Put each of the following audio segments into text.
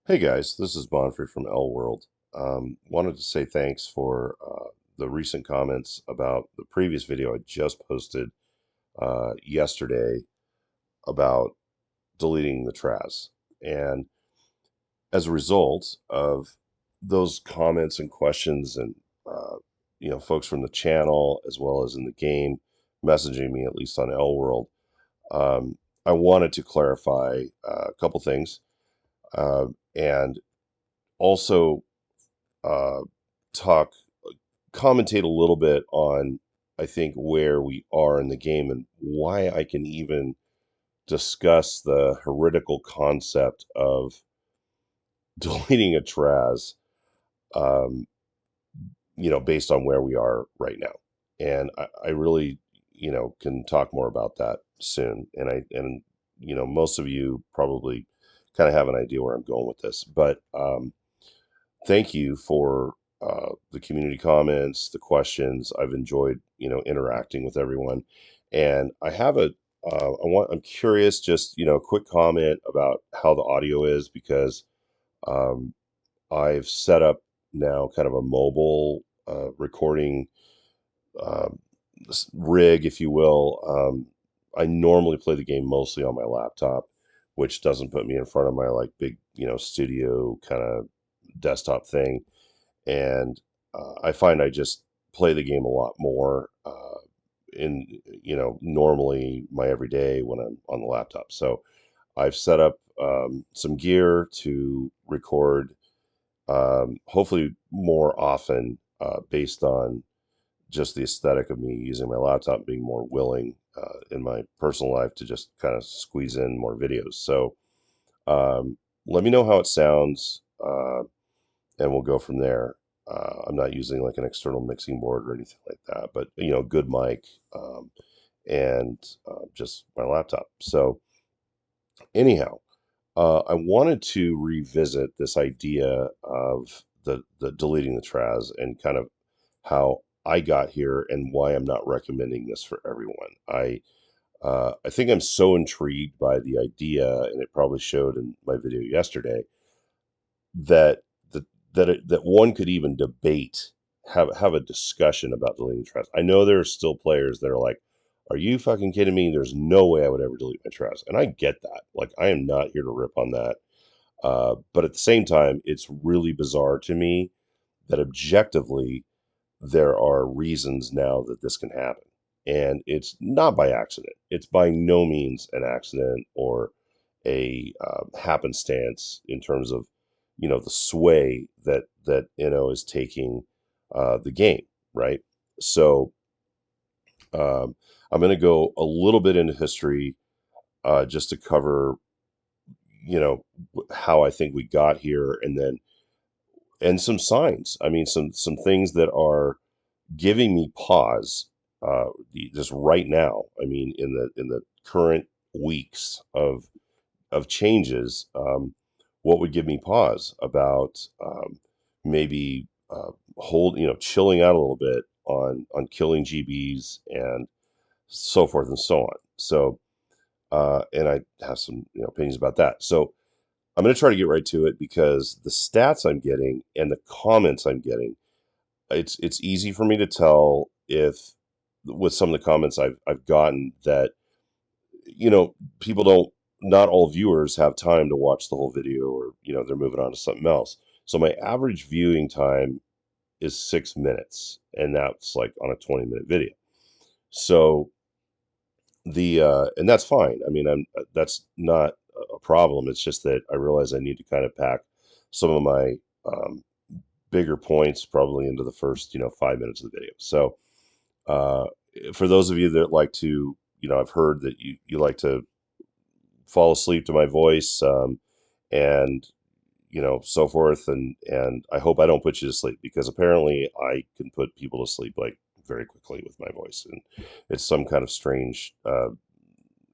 Hey guys, this is Bonfrey from L World. Wanted to say thanks for the recent comments about the previous video I just posted yesterday about deleting the Traz. And as a result of those comments and questions and folks from the channel as well as in the game messaging me, at least on L World, um, I wanted to clarify a couple things and also uh, talk, commentate a little bit on, I think, where we are in the game and why I can even discuss the heretical concept of deleting a Traz, um, based on where we are right now. And I really, can talk more about that soon. And most of you probably kind of have an idea where I'm going with this, but thank you for the community comments, the questions. I've enjoyed, interacting with everyone. And I have I'm curious, just, a quick comment about how the audio is because um, I've set up now kind of a mobile recording um, rig, if you will. I normally play the game mostly on my laptop, which doesn't put me in front of my like big, studio kind of desktop thing. And I find I just play the game a lot more in normally my everyday when I'm on the laptop. So I've set up some gear to record, hopefully more often, based on just the aesthetic of me using my laptop, being more willing in my personal life to just kind of squeeze in more videos. So um, let me know how it sounds. And we'll go from there. I'm not using like an external mixing board or anything like that, but good mic, and just my laptop. So anyhow, I wanted to revisit this idea of the deleting the Traz and kind of how I got here and why I'm not recommending this for everyone. I think I'm so intrigued by the idea, and it probably showed in my video yesterday, that that one could even debate, have a discussion about deleting Traz. I know there are still players that are like, "Are you fucking kidding me? There's no way I would ever delete my Traz," and I get that. Like, I am not here to rip on that, but at the same time, it's really bizarre to me that objectively there are reasons now that this can happen, and it's not by accident. It's by no means an accident or a happenstance in terms of the sway that is taking the game, right? So um, I'm going to go a little bit into history, just to cover how I think we got here, and some signs. I mean, some things that are giving me pause, just right now. I mean, in the current weeks of changes, what would give me pause about, maybe chilling out a little bit on killing GBs and so forth and so on. So, and I have some opinions about that. So I'm going to try to get right to it because the stats I'm getting and the comments I'm getting, it's easy for me to tell if, with some of the comments I've gotten, that people don't, not all viewers have time to watch the whole video, or they're moving on to something else. So my average viewing time is 6 minutes, and that's like on a 20-minute video. So and that's fine. I mean, that's not a problem. It's just that I realize I need to kind of pack some of my bigger points probably into the first 5 minutes of the video. So uh, for those of you that like to, I've heard that you like to fall asleep to my voice, and so forth, and I hope I don't put you to sleep, because apparently I can put people to sleep like very quickly with my voice, and it's some kind of strange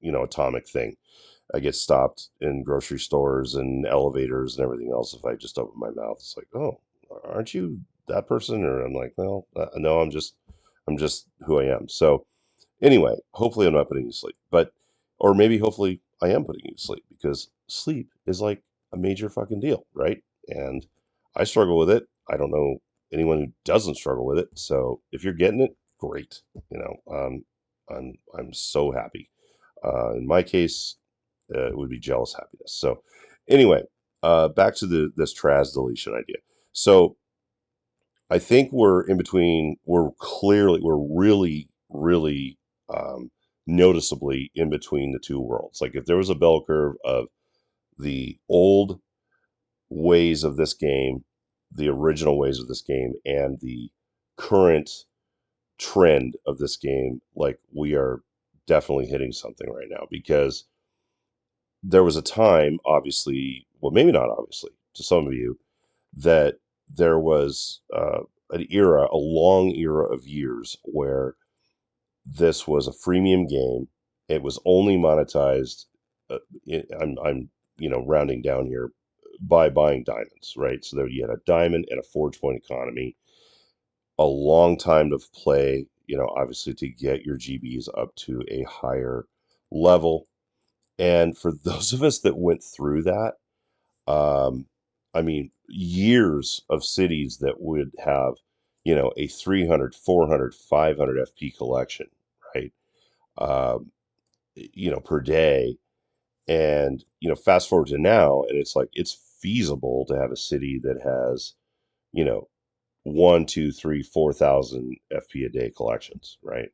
atomic thing. I get stopped in grocery stores and elevators and everything else if I just open my mouth. It's like, "Oh, aren't you that person?" Or I'm like, "Well, no, I'm just who I am." So anyway, hopefully I'm not putting you to sleep, but, or maybe hopefully I am putting you to sleep, because sleep is like a major fucking deal, right? And I struggle with it. I don't know anyone who doesn't struggle with it. So if you're getting it, great. You know, I'm so happy. In my case, it would be jealous happiness. So anyway, back to this Traz deletion idea. So I think we're in between. We're really, really noticeably in between the two worlds. Like if there was a bell curve of the old ways of this game, the original ways of this game, and the current trend of this game, like we are definitely hitting something right now because there was a time, obviously, well, maybe not obviously, to some of you, that there was an era, a long era of years where this was a freemium game. It was only monetized. Uh, I'm rounding down here by buying diamonds, right? So there you had a diamond and a forge point economy, a long time to play. Obviously to get your GBs up to a higher level. And for those of us that went through that, um, I mean, years of cities that would have, a 300, 400, 500 FP collection, right? Um, per day. And, fast forward to now, and it's like, it's feasible to have a city that has, you know, 1, 2, 3, 4,000 FP a day collections, right?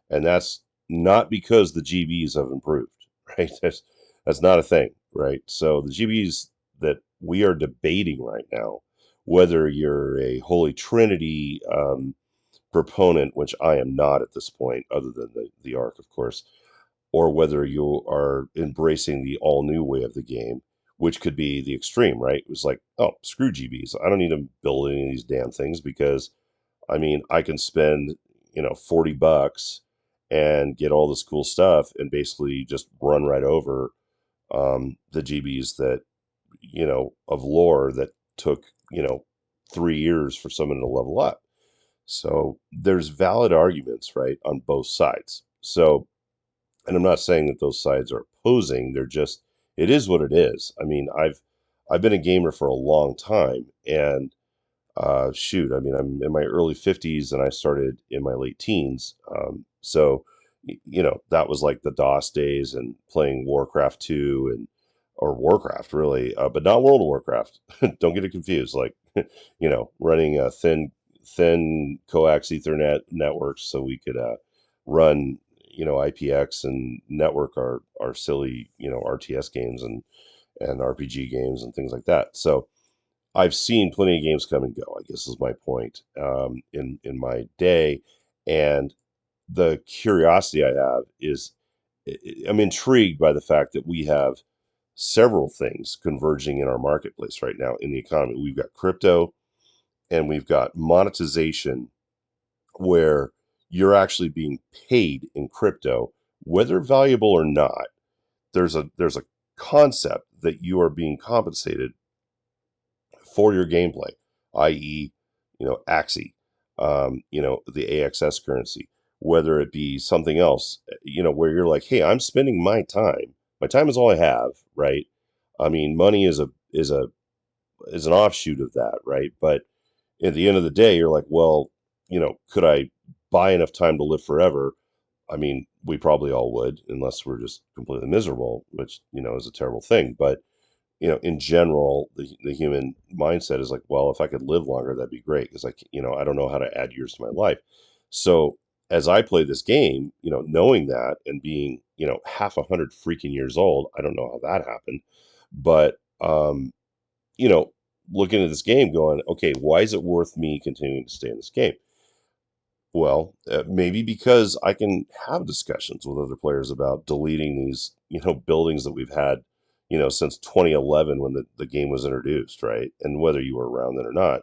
And that's not because the GBs have improved, right? That's not a thing, right? So the GBs that we are debating right now, whether you're a Holy Trinity proponent, which I am not at this point, other than the Ark, of course, or whether you are embracing the all new way of the game, which could be the extreme, right? It was like, oh, screw GBs. I don't need to build any of these damn things because I mean, I can spend, $40 and get all this cool stuff and basically just run right over the GBs that, of lore that took, 3 years for someone to level up. So there's valid arguments, right, on both sides. So, and I'm not saying that those sides are opposing, they're just, it is what it is. I mean, I've been a gamer for a long time and shoot, I mean, I'm in my early 50s and I started in my late teens. So, that was like the DOS days and playing Warcraft 2 or Warcraft really, but not World of Warcraft. Don't get it confused. Like, running a thin coax Ethernet networks so we could run, IPX and network our silly, RTS games and RPG games and things like that. So, I've seen plenty of games come and go, I guess is my point, in my day. And the curiosity I have is I'm intrigued by the fact that we have several things converging in our marketplace right now in the economy. We've got crypto and we've got monetization where you're actually being paid in crypto, whether valuable or not. There's a concept that you are being compensated for your gameplay, i.e., Axie, the AXS currency, whether it be something else, where you're like, hey, I'm spending my time. My time is all I have, right? I mean, money is an offshoot of that, right? But at the end of the day, you're like, well, could I buy enough time to live forever? I mean, we probably all would, unless we're just completely miserable, which is a terrible thing. But in general, the human mindset is like, well, if I could live longer, that'd be great because I don't know how to add years to my life. So as I play this game, knowing that and being, half 100 freaking years old, I don't know how that happened, but, you know, looking at this game going, okay, why is it worth me continuing to stay in this game? Well, maybe because I can have discussions with other players about deleting these, buildings that we've had, since 2011 when the game was introduced, right? And whether you were around then or not,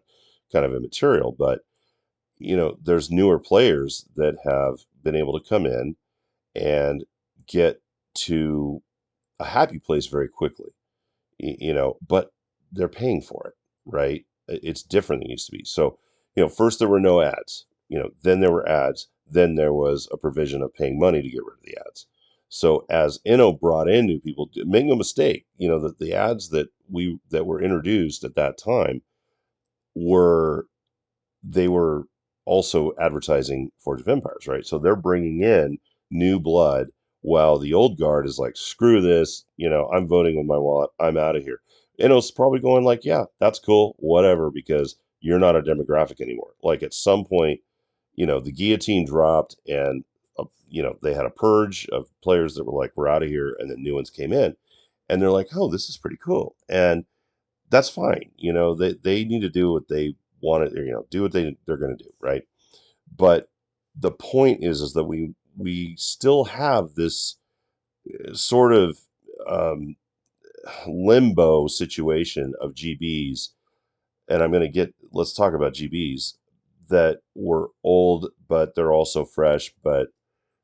kind of immaterial. But, there's newer players that have been able to come in and get to a happy place very quickly, but they're paying for it, right? It's different than it used to be. So, first there were no ads, then there were ads, then there was a provision of paying money to get rid of the ads. So as Inno brought in new people, make no mistake, that the ads that were introduced at that time were they were also advertising Forge of Empires, right? So they're bringing in new blood while the old guard is like, screw this, I'm voting with my wallet, I'm out of here. And it's probably going like, yeah, that's cool, whatever, because you're not a demographic anymore. Like at some point, the guillotine dropped and, they had a purge of players that were like, we're out of here. And then new ones came in and they're like, oh, this is pretty cool. And that's fine. They need to do what they want to, do what they're going to do, right? But the point is that we still have this sort of um, limbo situation of GBs, and let's talk about GBs that were old, but they're also fresh. But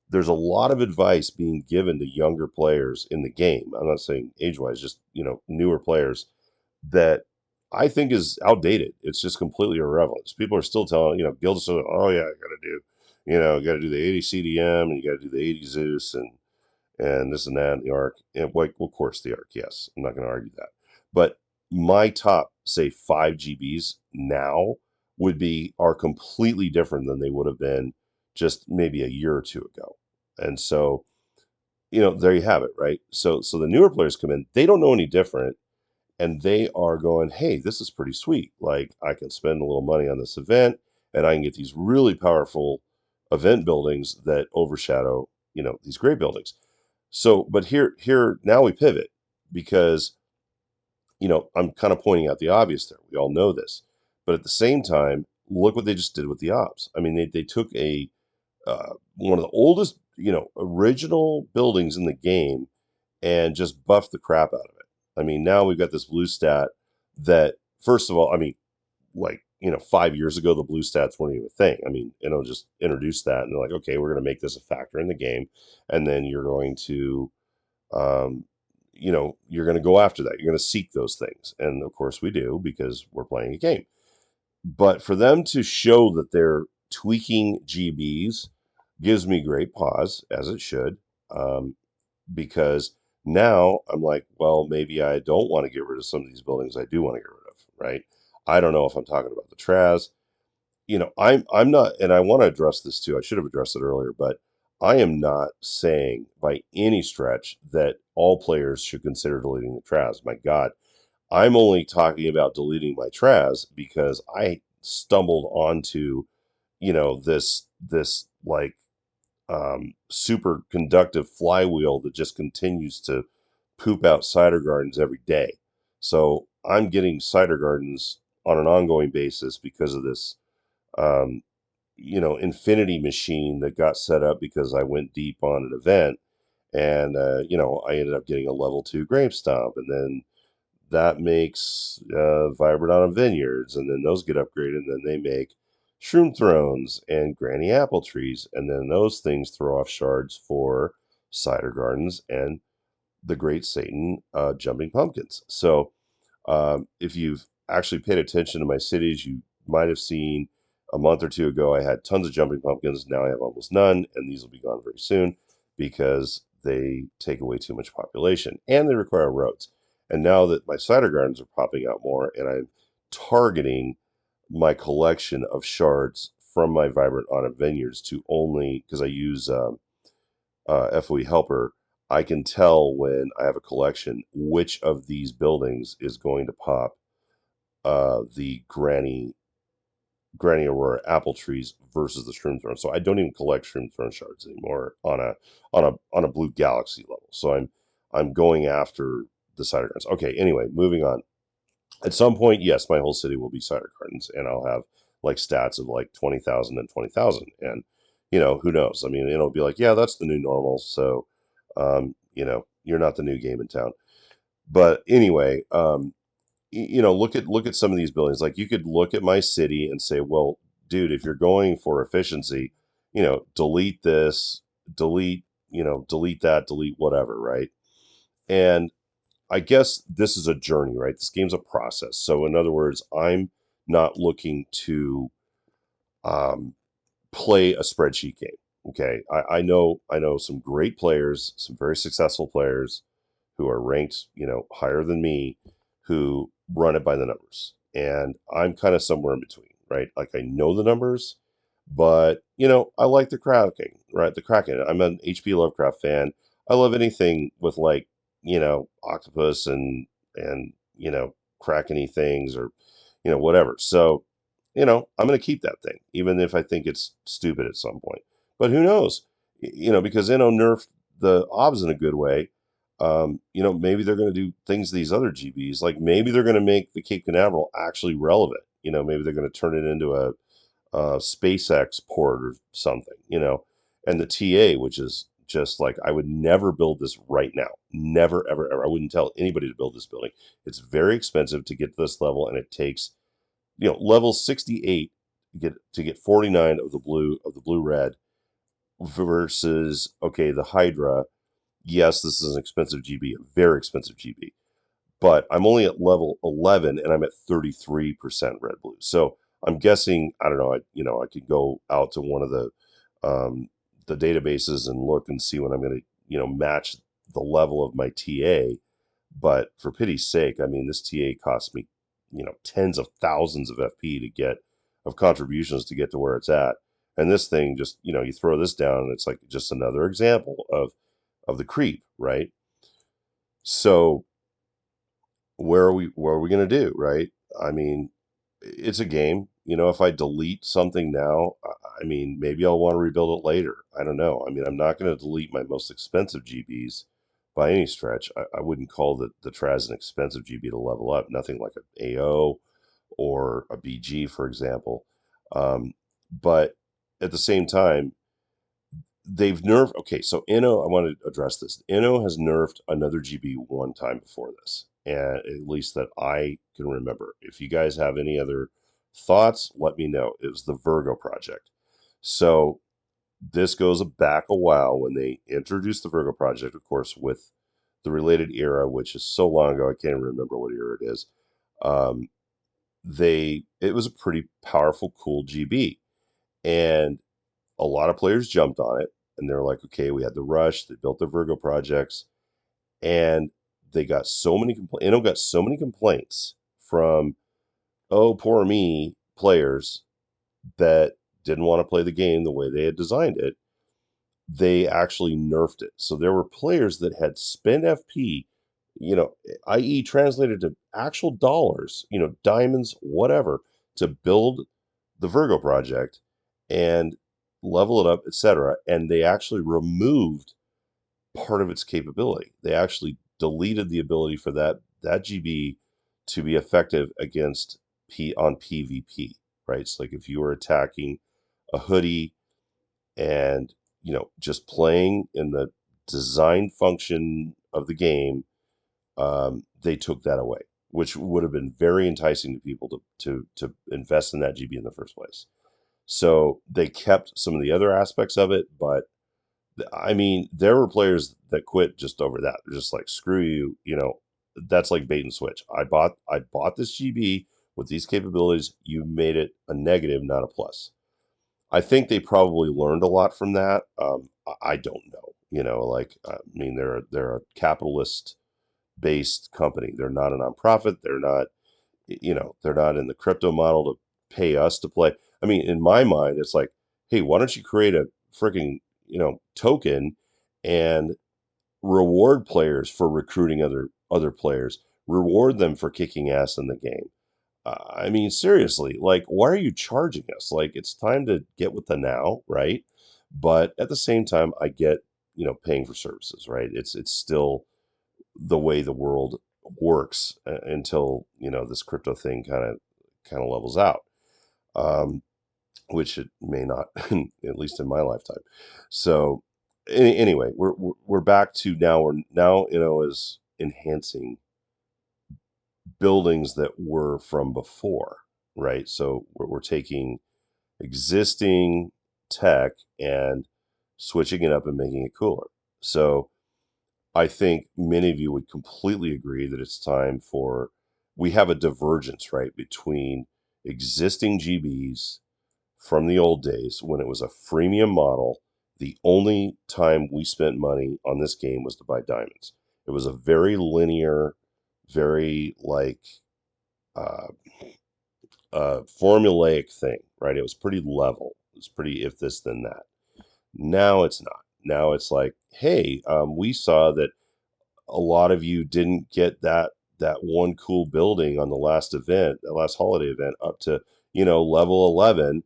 there's a lot of advice being given to younger players in the game. I'm not saying age-wise, just newer players that I think is outdated. It's just completely irrelevant. People are still telling, Guild is still, oh yeah, got to do the 80 CDM and you got to do the 80 Zeus and this and that and the arc. And like, of course, the arc, yes. I'm not going to argue that. But my top, say, 5 GBs now are completely different than they would have been just maybe a year or two ago. And so, there you have it, right? So the newer players come in, they don't know any different and they are going, hey, this is pretty sweet. Like I can spend a little money on this event and I can get these really powerful event buildings that overshadow, these great buildings. So, but here now we pivot because, I'm kind of pointing out the obvious there. We all know this, but at the same time, look what they just did with the ops. I mean, they took one of the oldest, original buildings in the game and just buffed the crap out of it. I mean, now we've got this blue stat that, first of all, I mean, like, 5 years ago, the blue stats weren't even a thing. I mean, just introduced that and they're like, okay, we're going to make this a factor in the game. And then you're going to, um, you're going to go after that. You're going to seek those things. And of course we do because we're playing a game. But for them to show that they're tweaking GBs gives me great pause, as it should. Because now I'm like, well, maybe I don't want to get rid of some of these buildings I do want to get rid of, right? I don't know if I'm talking about the Traz. I'm not, and I want to address this too. I should have addressed it earlier, but I am not saying by any stretch that all players should consider deleting the Traz. My God, I'm only talking about deleting my Traz because I stumbled onto, this like super conductive flywheel that just continues to poop out cider gardens every day. So I'm getting cider gardens on an ongoing basis because of this, um, infinity machine that got set up because I went deep on an event. And, I ended up getting a level 2 grape stomp. And then that makes vibrant on vineyards. And then those get upgraded. And then they make shroom thrones and granny apple trees. And then those things throw off shards for cider gardens and the great Satan jumping pumpkins. So if you've actually paid attention to my cities, you might have seen a month or two ago I had tons of jumping pumpkins. Now I have almost none, and these will be gone very soon because they take away too much population and they require roads. And now that my cider gardens are popping out more, and I'm targeting my collection of shards from my vibrant autumn vineyards to only because I use FOE Helper, I can tell when I have a collection which of these buildings is going to pop the Granny Aurora apple trees versus the Shroom Throne. So I don't even collect Shroom Throne shards anymore on a blue galaxy level. So I'm going after the cider gardens. Okay, anyway, moving on. At some point, yes, my whole city will be cider gardens, and I'll have like stats of like 20,000 and 20,000, and who knows? I mean, it'll be like, yeah, that's the new normal. So, you're not the new game in town. But anyway, look at some of these buildings. Like you could look at my city and say, well, dude, if you're going for efficiency, delete this, delete that, delete whatever, right? And I guess this is a journey, right? This game's a process. So in other words, I'm not looking to um, play a spreadsheet game, Okay, I know some great players, some very successful players who are ranked, higher than me, who run it by the numbers. And I'm kind of somewhere in between, right? Like I know the numbers, but I like the cracking, right? The cracking. I'm an HP Lovecraft fan. I love anything with like, octopus and krakeny things or whatever. So, I'm going to keep that thing, even if I think it's stupid at some point. But who knows? Because nerfed the obs in a good way. Maybe they're going to do things to these other GBs. Like maybe they're going to make the Cape Canaveral actually relevant. Maybe they're going to turn it into a SpaceX port or something. And the TA, which is just like I would never build this right now. Never, ever, ever. I wouldn't tell anybody to build this building. It's very expensive to get to this level, and it takes level 68 to get 49 of the blue red versus okay the Hydra. Yes, this is an expensive GB, a very expensive GB, but I'm only at level 11 and I'm at 33% red blue. So I'm guessing, I don't know, I could go out to one of the databases and look and see when I'm going to, match the level of my TA. But for pity's sake, I mean, this TA cost me, tens of thousands of FP of contributions to get to where it's at. And this thing just, you throw this down and it's like just another example of the creep, right? So what are we going to do, right? I mean, it's a game. If I delete something now, I mean, maybe I'll want to rebuild it later. I don't know. I mean, I'm not going to delete my most expensive GBs by any stretch. I wouldn't call the Traz an expensive GB to level up. Nothing like an AO or a BG, for example. But at the same time, they've nerfed. Okay, so Inno, I want to address this. Inno has nerfed another GB one time before this, and at least that I can remember. If you guys have any other thoughts, let me know. It was the Virgo project. So this goes back a while when they introduced the Virgo project, of course, with the related era, which is so long ago I can't even remember what era it is. Um, it was a pretty powerful, cool GB, and a lot of players jumped on it and they're like, okay, we had the rush, they built the Virgo projects, and they got so many complaints. Inno got so many complaints from, oh, poor me players that didn't want to play the game the way they had designed it. They actually nerfed it. So there were players that had spent FP, i.e., translated to actual dollars, diamonds, whatever, to build the Virgo project and level it up, etc. And they actually removed part of its capability. They actually deleted the ability for that GB to be effective against on PvP, right? So like if you were attacking a hoodie and just playing in the design function of the game, they took that away, which would have been very enticing to people to invest in that GB in the first place. So they kept some of the other aspects of it, but I mean, there were players that quit just over that. They're just like, screw you, that's like bait and switch. I bought this GB with these capabilities. You made it a negative, not a plus. I think they probably learned a lot from that. I don't know. Like I mean, they're a capitalist based company. They're not a nonprofit. They're not in the crypto model to pay us to play. I mean, in my mind, it's like, hey, why don't you create a freaking token and reward players for recruiting other players, reward them for kicking ass in the game. I mean, seriously, like, why are you charging us? Like, it's time to get with the now, right? But at the same time, I get, paying for services, right? It's still the way the world works until, this crypto thing kind of levels out, which it may not, at least in my lifetime. So anyway, we're back to now. Is enhancing buildings that were from before, right? So we're taking existing tech and switching it up and making it cooler. So I think many of you would completely agree that it's time for, we have a divergence, right, between existing GBs from the old days when it was a freemium model The only time we spent money on this game was to buy diamonds. It was a very linear, very like uh, formulaic thing, right? It was pretty level. It was pretty if this then that. Now it's not. Now it's like, hey, we saw that a lot of you didn't get that one cool building on the last event, that last holiday event, up to level 11.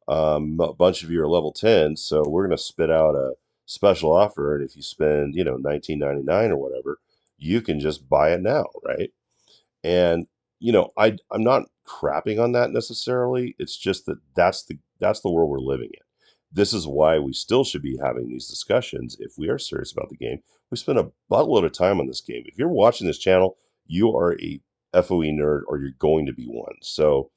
A bunch of you are level 10, so we're gonna spit out a special offer, and if you spend 19.99 or whatever, you can just buy it now, right? And I'm not crapping on that necessarily. It's just that that's the world we're living in. This is why we still should be having these discussions if we are serious about the game. We spend a buttload of time on this game. If you're watching this channel, you are a FOE nerd or you're going to be one. So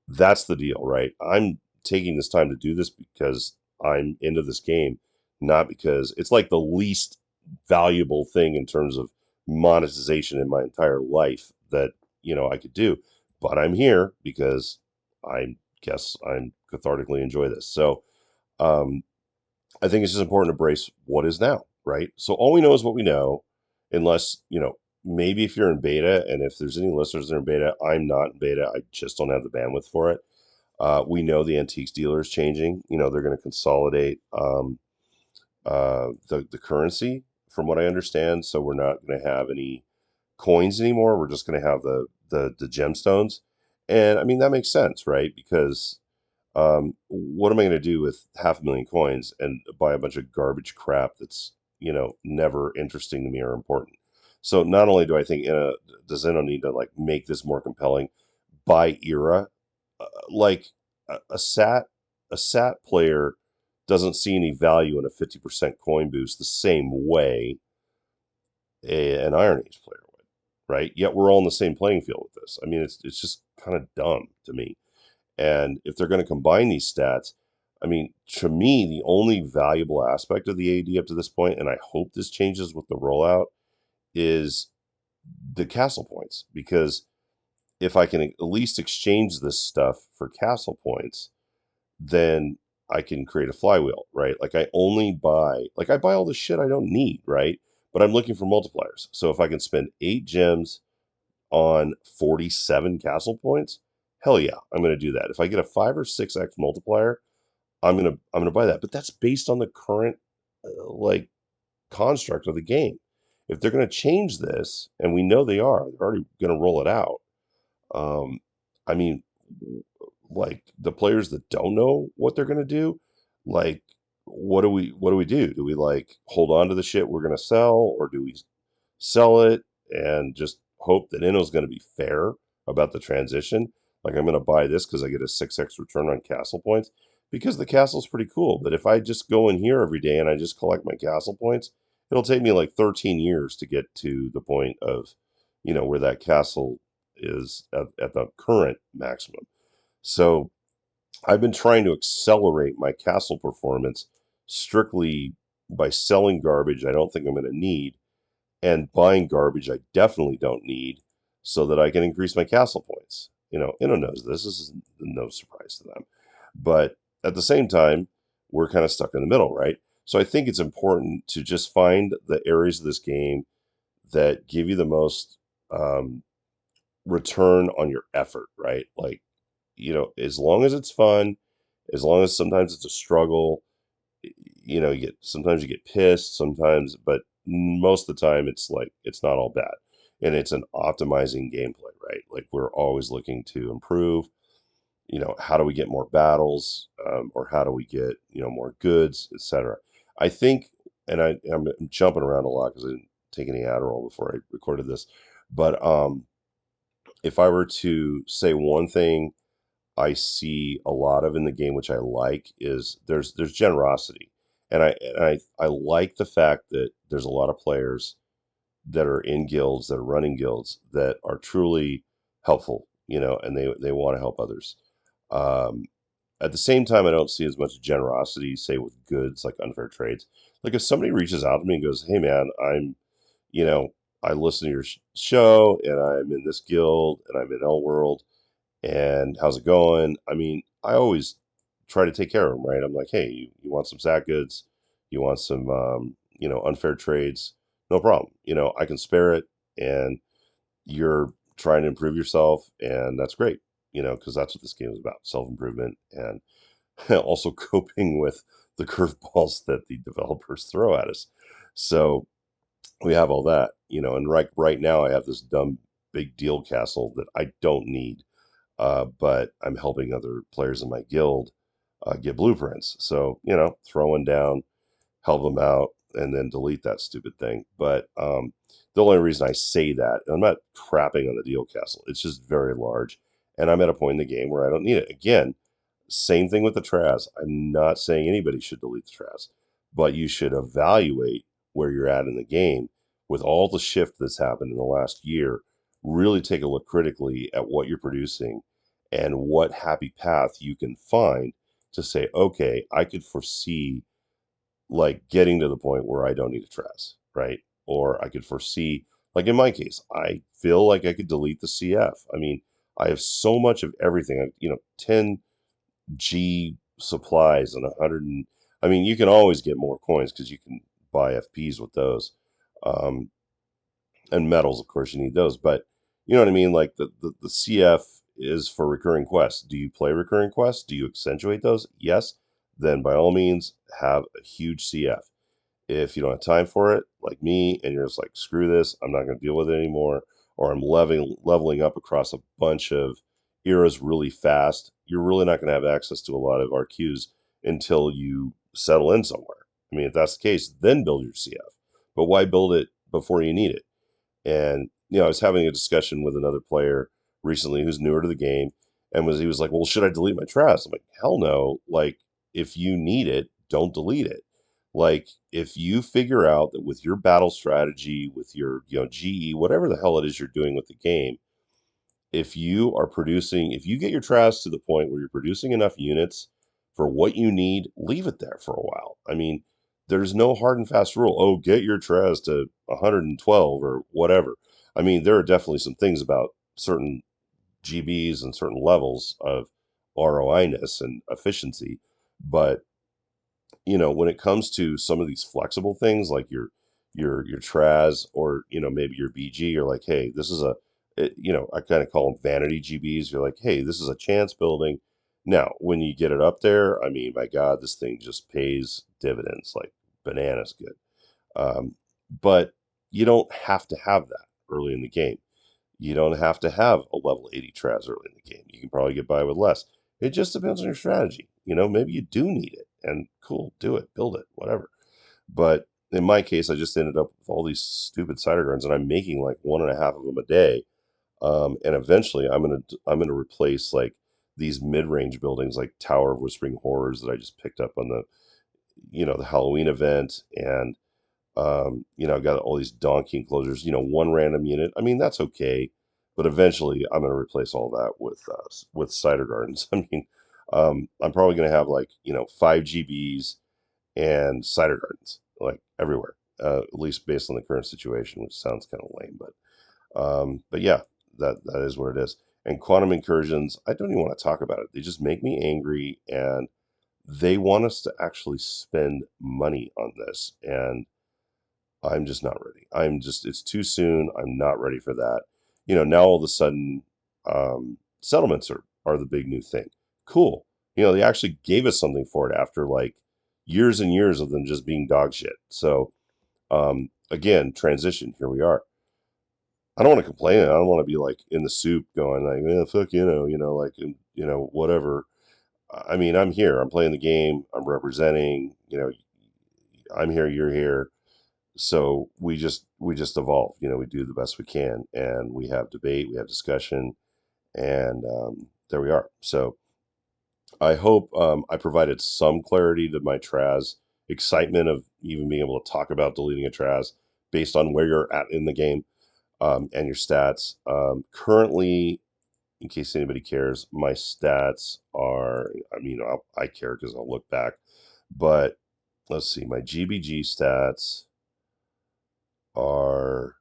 that's the deal, right? I'm taking this time to do this because I'm into this game, not because it's like the least valuable thing in terms of monetization in my entire life that, I could do. But I'm here because I guess I'm cathartically enjoy this. So um, I think it's just important to brace what is now, right? So all we know is what we know, unless, maybe if you're in beta, and if there's any listeners that are in beta, I'm not in beta. I just don't have the bandwidth for it. We know the antiques dealer is changing. They're going to consolidate the currency, from what I understand. So we're not going to have any coins anymore. We're just going to have the gemstones, and I mean that makes sense, right? Because what am I going to do with 500,000 coins and buy a bunch of garbage crap that's never interesting to me or important? So not only do I think does Zeno need to like make this more compelling by era, like a sat player doesn't see any value in a 50% coin boost the same way an Iron Age player would, right? Yet we're all in the same playing field with this. I mean, it's just kind of dumb to me. And if they're going to combine these stats, I mean, to me, the only valuable aspect of the AD up to this point, and I hope this changes with the rollout, is the castle points. Because if I can at least exchange this stuff for castle points, then I can create a flywheel, right? Like I buy all the shit I don't need, right? But I'm looking for multipliers. So if I can spend 8 gems on 47 castle points, hell yeah, I'm going to do that. If I get a 5 or 6x multiplier, I'm going to buy that. But that's based on the current like construct of the game. If they're going to change this, and we know they're already going to roll it out. Um, I mean, like the players that don't know what they're going to do, like what do we do? Do we like hold on to the shit we're going to sell, or do we sell it and just hope that Inno's going to be fair about the transition? Like I'm going to buy this because I get a 6x return on castle points because the castle's pretty cool. But if I just go in here every day and I just collect my castle points, it'll take me like 13 years to get to the point of, where that castle is at the current maximum. So I've been trying to accelerate my castle performance strictly by selling garbage I don't think I'm going to need and buying garbage I definitely don't need so that I can increase my castle points. Inno knows this. This is no surprise to them. But at the same time, we're kind of stuck in the middle, right? So I think it's important to just find the areas of this game that give you the most return on your effort, right? Like, as long as it's fun, as long as sometimes it's a struggle, sometimes you get pissed, sometimes, but most of the time it's like it's not all bad, and it's an optimizing gameplay, right? Like we're always looking to improve. How do we get more battles, or how do we get more goods, etc. I think, and I'm jumping around a lot because I didn't take any Adderall before I recorded this, but if I were to say one thing I see a lot of in the game, which I like, is there's generosity, and I like the fact that there's a lot of players that are in guilds, that are running guilds, that are truly helpful, and they want to help others. Um, at the same time, I don't see as much generosity, say with goods like unfair trades. Like if somebody reaches out to me and goes, "Hey man, you know, I listen to your show, and I'm in this guild, and I'm in L World." And how's it going? I mean, I always try to take care of them, right? I'm like, hey, you want some sack goods? You want some, unfair trades? No problem. I can spare it, and you're trying to improve yourself, and that's great. Because that's what this game is about: self-improvement and also coping with the curveballs that the developers throw at us. So we have all that, and right now I have this dumb big deal castle that I don't need, but I'm helping other players in my guild get blueprints. So throw one down, help them out, and then delete that stupid thing. But the only reason I say that, and I'm not crapping on the deal castle. It's just very large, and I'm at a point in the game where I don't need it. Again, same thing with the Traz. I'm not saying anybody should delete the Traz, but you should evaluate where you're at in the game with all the shift that's happened in the last year. Really take a look critically at what you're producing and what happy path you can find to say, okay, I could foresee like getting to the point where I don't need a Traz, right? Or I could foresee, like in my case, I feel like I could delete the CF. I mean, I have so much of everything. 10 G supplies and 100. I mean, you can always get more coins because you can buy FPs with those. Um, and metals, of course, you need those. But you know what I mean? Like the CF is for recurring quests. Do you play recurring quests? Do you accentuate those? Yes. Then by all means, have a huge CF. If you don't have time for it, like me, and you're just like, screw this, I'm not going to deal with it anymore, or I'm leveling up across a bunch of eras really fast, you're really not going to have access to a lot of RQs until you settle in somewhere. I mean, if that's the case, then build your CF. But why build it before you need it? And I was having a discussion with another player recently who's newer to the game, and he was like, "Well, should I delete my Traz?" I'm like, "Hell no! Like, if you need it, don't delete it. Like, if you figure out that with your battle strategy, with your GE, whatever the hell it is you're doing with the game, if you get your Traz to the point where you're producing enough units for what you need, leave it there for a while. I mean, there's no hard and fast rule. Oh, get your Traz to 112 or whatever. I mean, there are definitely some things about certain GBs and certain levels of ROI-ness and efficiency, but when it comes to some of these flexible things like your Traz or maybe your BG, you're like, hey, this is I kind of call them vanity GBs. You're like, hey, this is a chance building. Now, when you get it up there, I mean, my God, this thing just pays dividends like bananas good. Um, but you don't have to have that early in the game. You don't have to have a level 80 Traz early in the game. You can probably get by with less. It just depends on your strategy. Maybe you do need it, and cool, do it, build it, whatever. But in my case, I just ended up with all these stupid cider gardens, and I'm making like one and a half of them a day. And eventually, I'm gonna replace like these mid-range buildings, like Tower of Whispering Horrors that I just picked up on the Halloween event, and I've got all these donkey enclosures, one random unit. I mean, that's okay, but eventually I'm going to replace all that with cider gardens. I mean, I'm probably going to have like 5 GBs and cider gardens like everywhere, at least based on the current situation, which sounds kind of lame, but yeah, that is what it is. And quantum incursions, I don't even want to talk about it. They just make me angry, and they want us to actually spend money on this, and I'm just not ready. It's too soon. I'm not ready for that. Now all of a sudden, settlements are the big new thing. Cool. They actually gave us something for it after like years and years of them just being dog shit. So, again, transition. Here we are. I don't want to complain. I don't want to be like in the soup going like, fuck, like, whatever. I mean, I'm here. I'm playing the game. I'm representing, I'm here. You're here. So we just evolve. We do the best we can, and we have debate, we have discussion, and there we are. So I hope I provided some clarity to my Traz excitement of even being able to talk about deleting a Traz based on where you're at in the game, and your stats. Currently, in case anybody cares, my stats are. I mean, I care because I'll look back, but let's see, my GBG stats are,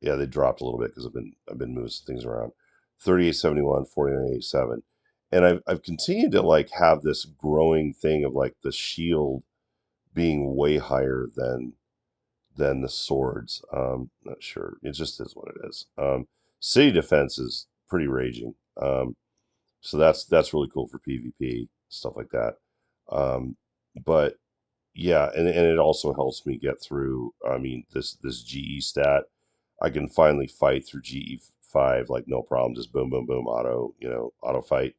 yeah, they dropped a little bit because I've been moving some things around. 3871, 4987. And I've continued to like have this growing thing of like the shield being way higher than the swords. Not sure. It just is what it is. City defense is pretty raging. So that's really cool for PvP stuff like that. But yeah, and it also helps me get through. I mean, this GE stat, I can finally fight through GE5 like no problem, just boom, boom, boom, auto fight.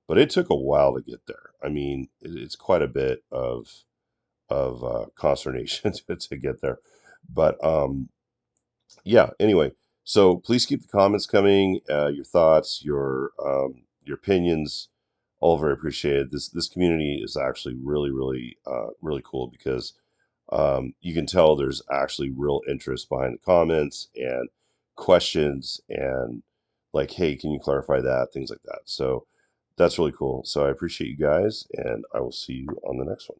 But it took a while to get there. I mean, it's quite a bit of consternation to get there. But yeah. Anyway, so please keep the comments coming. Your thoughts, your opinions, all very appreciated. This community is actually really cool because you can tell there's actually real interest behind the comments and questions and like, hey, can you clarify that? Things like that. So that's really cool. So I appreciate you guys, and I will see you on the next one.